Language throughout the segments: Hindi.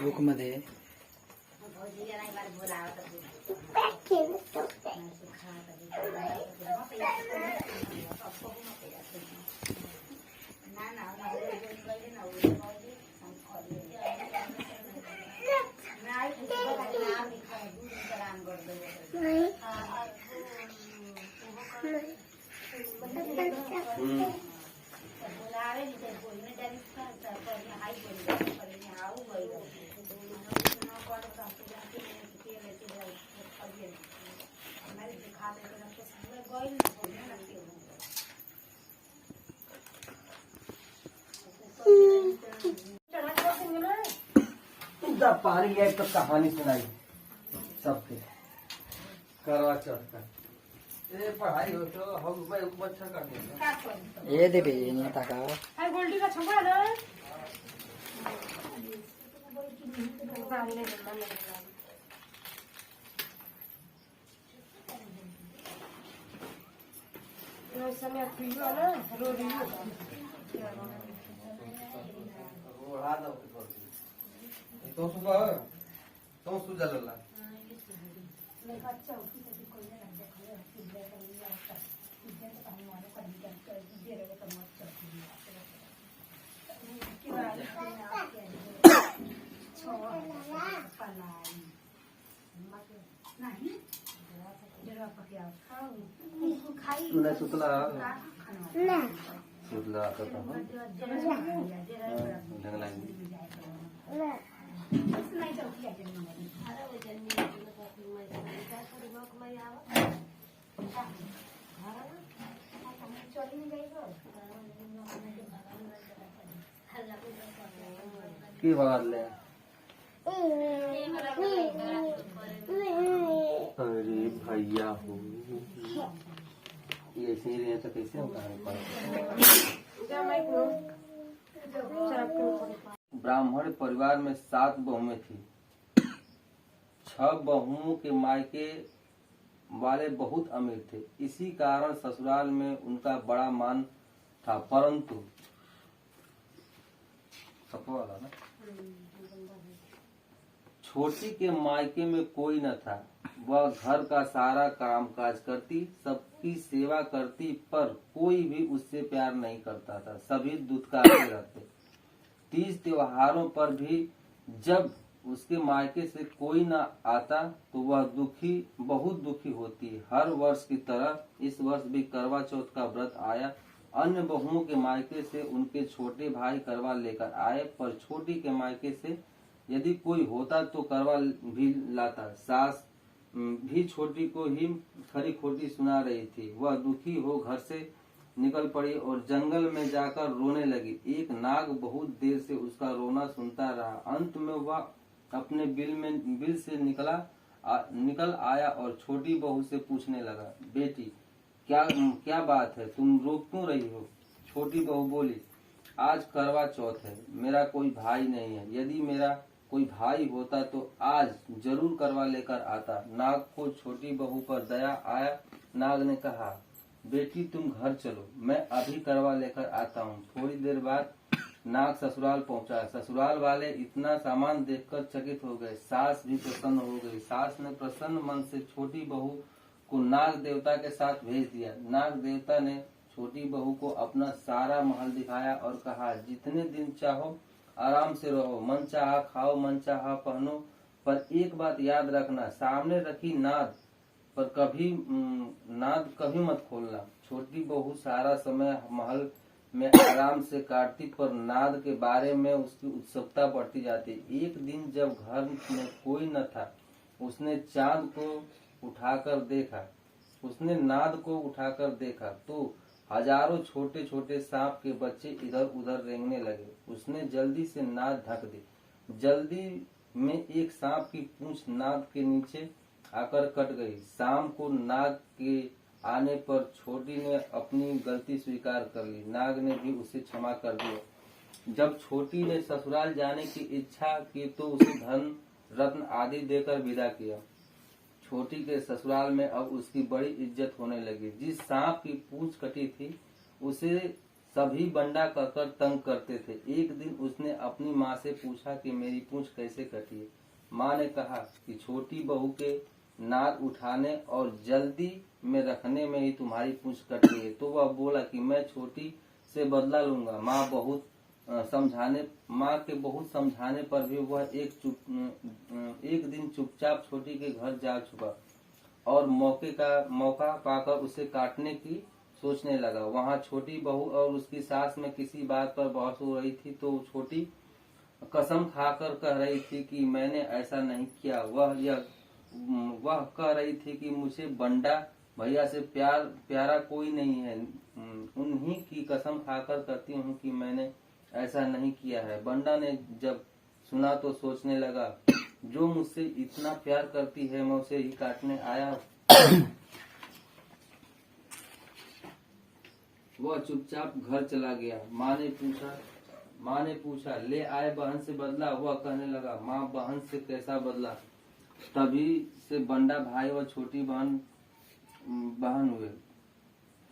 बुक मध्ये पारी एक तो कहानी सुनाई सबके करवा चौथ का पढ़ाई हो तो हम अच्छा कर देंगे ये दे भेजे नहीं ताका हाय गोल्डी का छंगा ना ये समय पीलो ना रो रही हो ओढ़ा दो तो सुबह तो सुजा लल्ला तूने सुतला सुतला आता था की बात ले अरे भैया हो ये ऐसे ही रहे तो कैसे होगा ब्राह्मण परिवार में 7 बहुएं थी। 6 बहुओं के मायके वाले बहुत अमीर थे, इसी कारण ससुराल में उनका बड़ा मान था। परंतु वाला ना छोटी के मायके में कोई न था। वह घर का सारा कामकाज करती, सबकी सेवा करती, पर कोई भी उससे प्यार नहीं करता था। सभी दुत्कारते रहते। तीज त्योहारों पर भी जब उसके मायके से कोई न आता तो वह बहुत दुखी होती। हर वर्ष की तरह इस वर्ष भी करवा चौथ का व्रत आया। अन्य बहुओं के मायके से उनके छोटे भाई करवा लेकर आए, पर छोटी के मायके से यदि कोई होता तो करवा भी लाता। सास भी छोटी को ही खरी खोटी सुना रही थी। वह दुखी हो घर से निकल पड़ी और जंगल में जाकर रोने लगी। एक नाग बहुत देर से उसका रोना सुनता रहा। अंत में वह अपने बिल से निकल आया और छोटी बहू से पूछने लगा, बेटी क्या बात है, तुम रो क्यों रही हो? छोटी बहू बोली, आज करवा चौथ है, मेरा कोई भाई नहीं है। यदि मेरा कोई भाई होता तो आज जरूर करवा लेकर आता। नाग को छोटी बहू पर दया आया। नाग ने कहा, बेटी तुम घर चलो, मैं अभी करवा लेकर आता हूँ। थोड़ी देर बाद नाग ससुराल पहुँचा। ससुराल वाले इतना सामान देखकर चकित हो गए। सास भी प्रसन्न हो गई। सास ने प्रसन्न मन से छोटी बहू को नाग देवता के साथ भेज दिया। नाग देवता ने छोटी बहू को अपना सारा महल दिखाया और कहा, जितने दिन चाहो आराम से रहो, मन चाहा खाओ, मन चाहा पहनो, पर एक बात याद रखना, सामने रखी नाद कभी मत खोलना। छोटी बहू सारा समय महल में आराम से काटती, पर नाद के बारे में उसकी उत्सुकता बढ़ती जाती। एक दिन जब घर में कोई न था, उसने नाद को उठाकर देखा तो हजारों छोटे छोटे सांप के बच्चे इधर उधर रेंगने लगे। उसने जल्दी से नाद ढक दी। जल्दी में एक सांप की पूंछ नाद के नीचे आकर कट गई। शाम को नाग के आने पर छोटी ने अपनी गलती स्वीकार कर ली। नाग ने भी उसे क्षमा कर दिया। जब छोटी ने ससुराल जाने की इच्छा की तो उसे धन रत्न आदि देकर विदा किया। छोटी के ससुराल में अब उसकी बड़ी इज्जत होने लगी। जिस सांप की पूंछ कटी थी उसे सभी बंडा कहकर तंग करते थे। एक दिन उसने अपनी माँ से पूछा कि मेरी पूंछ कैसे कटी है। माँ ने कहा कि छोटी बहू के नाक उठाने और जल्दी में रखने में ही तुम्हारी पूंछ कट गई है। तो वह बोला कि मैं छोटी से बदला लूंगा। माँ के बहुत समझाने पर भी वह एक दिन चुपचाप छोटी के घर जा चुका और मौका पाकर उसे काटने की सोचने लगा। वहाँ छोटी बहू और उसकी सास में किसी बात पर बहस हो रही थी तो छोटी कसम खाकर कह रही थी कि मैंने ऐसा नहीं किया। वह कह रही थी कि मुझे बंडा भैया से प्यारा कोई नहीं है। उन्हीं की कसम खाकर कहती हूँ कि मैंने ऐसा नहीं किया है। बंडा ने जब सुना तो सोचने लगा, जो मुझसे इतना प्यार करती है मैं उसे ही काटने आया। वह चुपचाप घर चला गया। माँ ने पूछा ले आए बहन से बदला। वह कहने लगा, माँ बहन से कैसा बदला। तभी से बंडा भाई और छोटी बहन हुए।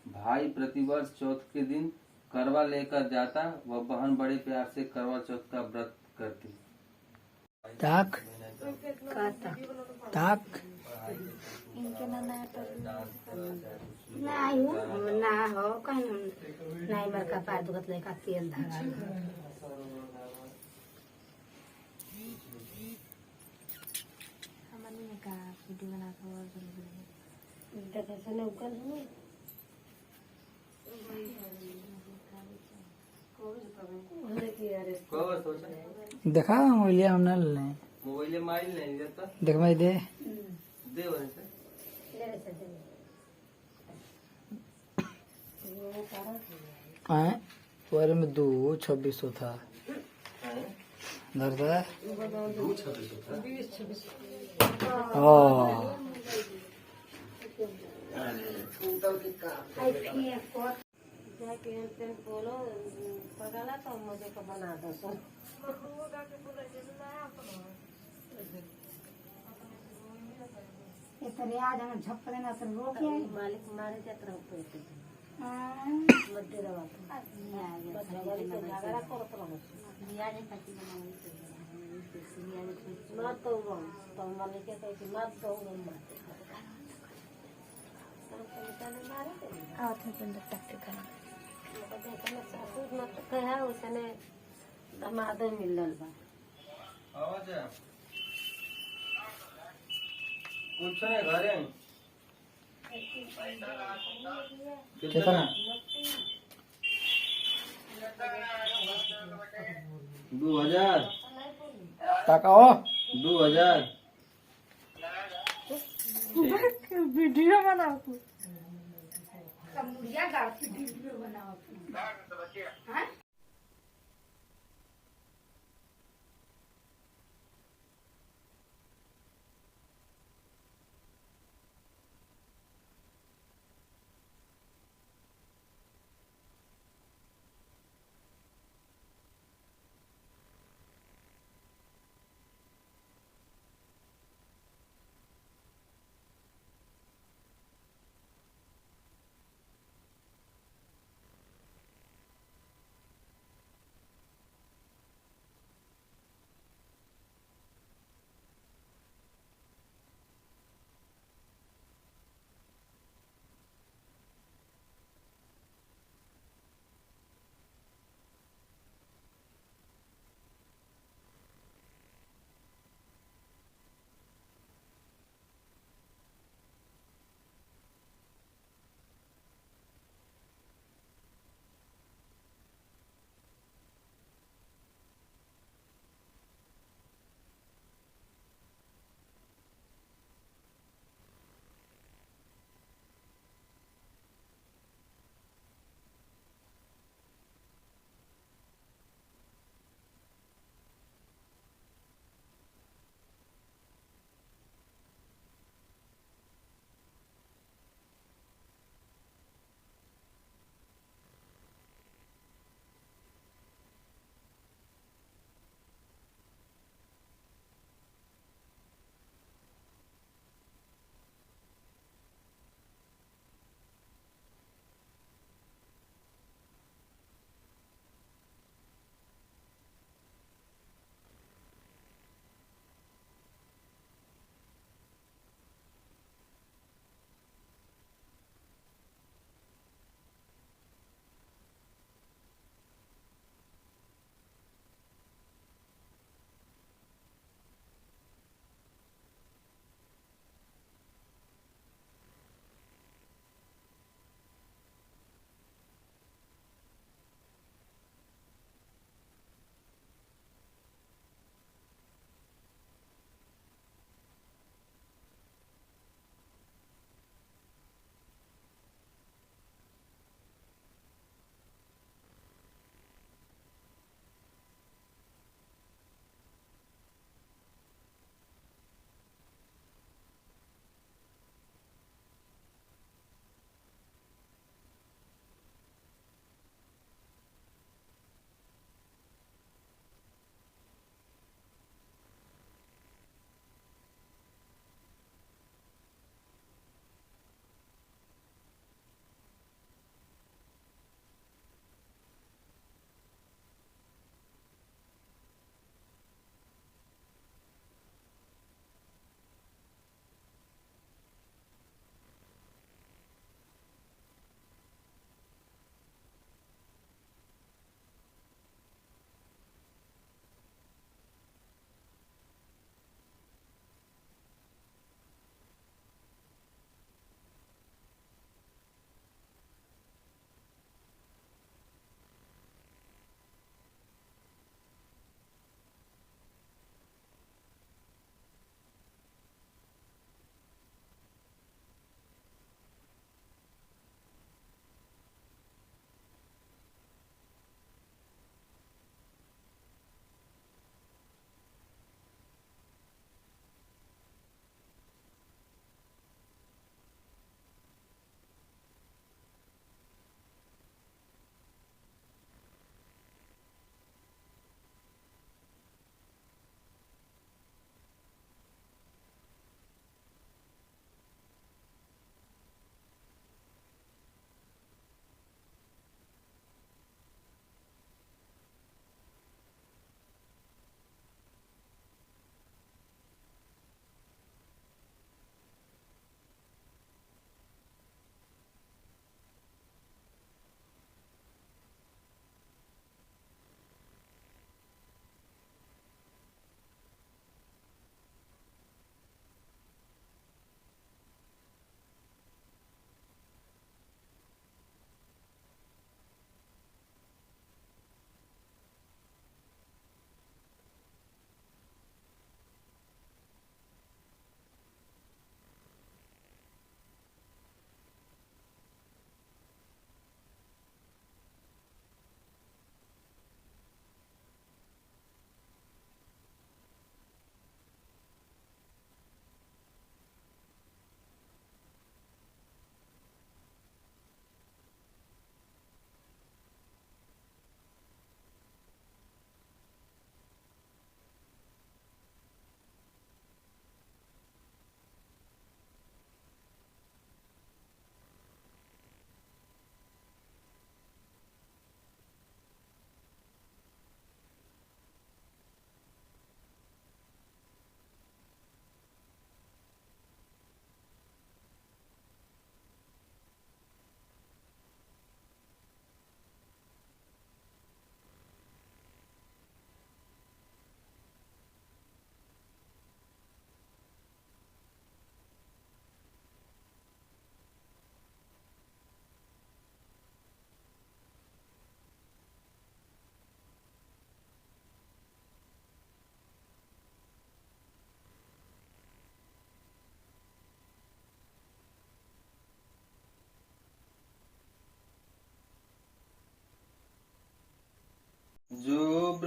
भाई प्रतिवर्ष चौथ के दिन करवा लेकर जाता, वह बहन बड़े प्यार से करवा चौथ का व्रत करती। ताक ताक नाही हो ना हो काही नाही बरं का पाय दुखत नाही का तेल धागा देखा मोबाइल हमने ले मोबाइल माइल नहीं देता देख मैं दे दे वैसे आए तुम्हारे में 2:26 था धरता ओ बोलो पगाला तो मुझे को बना दो सो तरी आज आम्ही झप्प देणार तर रोटी आहे मालिक मारे जात राहतो मध्ये रवा मात तो मालिक कहते मात तो कहा उसने दमाद मिलल बा कुछ नहीं घरे कितना 2000 ताकाओ 2000 वीडियो बनाओ मुड़िया गाड़ी वीडियो बनाओ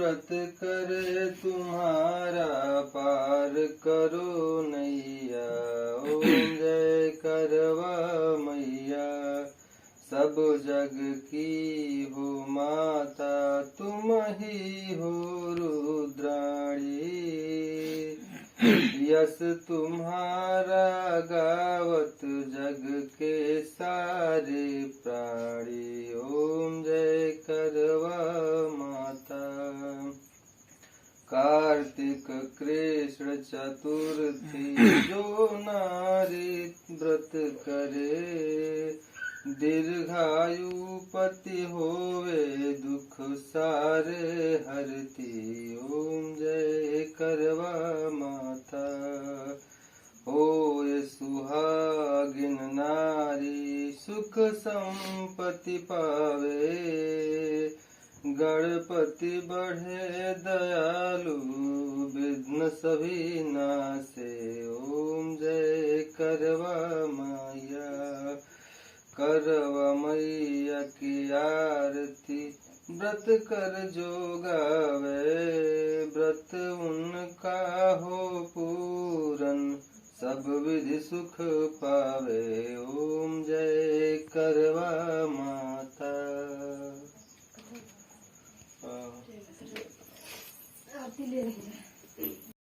व्रत करे तुम्हारा पार करो नैया। ओम जय करवा मैया सब जग की हो माता तुम ही हो रुद्राणी। यस तुम्हारा गावत जग के सारे प्राणी। ओम जय करवा माता। कार्तिक कृष्ण चतुर्थी जो नारी व्रत करे दीर्घायु पति होवे दुख सारे हरती। ओम जय करवा माता। होए सुहागिन नारी सुख संपत्ति पावे गणपति बढ़े दयालु विघ्न सभी नासे। ओम जय करवा मैया करवा मैया की आरती व्रत कर जो गावे व्रत उनका हो पूरन सब विधि सुख पावे। ओम जय करवा माता। आरती ले रही